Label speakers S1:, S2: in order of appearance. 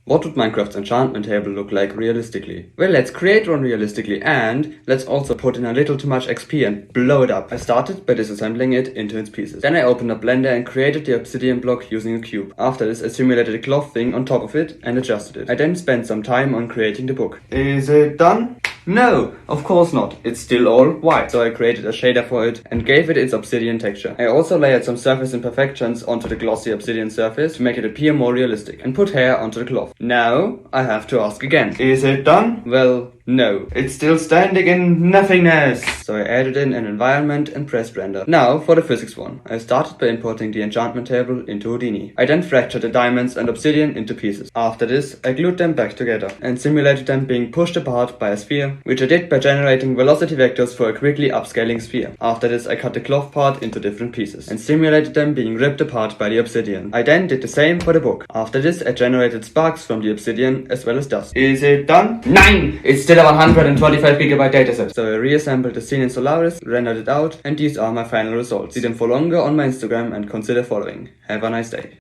S1: What would Minecraft's enchantment table look like realistically? Well, let's create one realistically, and let's also put in a little too much XP and blow it up. I started by disassembling it into its pieces. Then I opened up Blender and created the obsidian block using a cube. After this, I simulated a cloth thing on top of it and adjusted it. I then spent some time on creating the book. Is it done? No, of course not. It's still all white. So I created a shader for it and gave it its obsidian texture. I also layered some surface imperfections onto the glossy obsidian surface to make it appear more realistic, and put hair onto the cloth. Now I have to ask again. Is it done? Well, no. It's still standing in nothingness. So I added in an environment and pressed render. Now for the physics one. I started by importing the enchantment table into Houdini. I then fractured the diamonds and obsidian into pieces. After this, I glued them back together and simulated them being pushed apart by a sphere, which I did by generating velocity vectors for a quickly upscaling sphere. After this, I cut the cloth part into different pieces and simulated them being ripped apart by the obsidian. I then did the same for the book. After this, I generated sparks from the obsidian as well as dust. Is it done? Nine! It's still a 125 GB dataset. So I reassembled the scene in Solaris, rendered it out, and these are my final results. See them for longer on my Instagram and consider following. Have a nice day.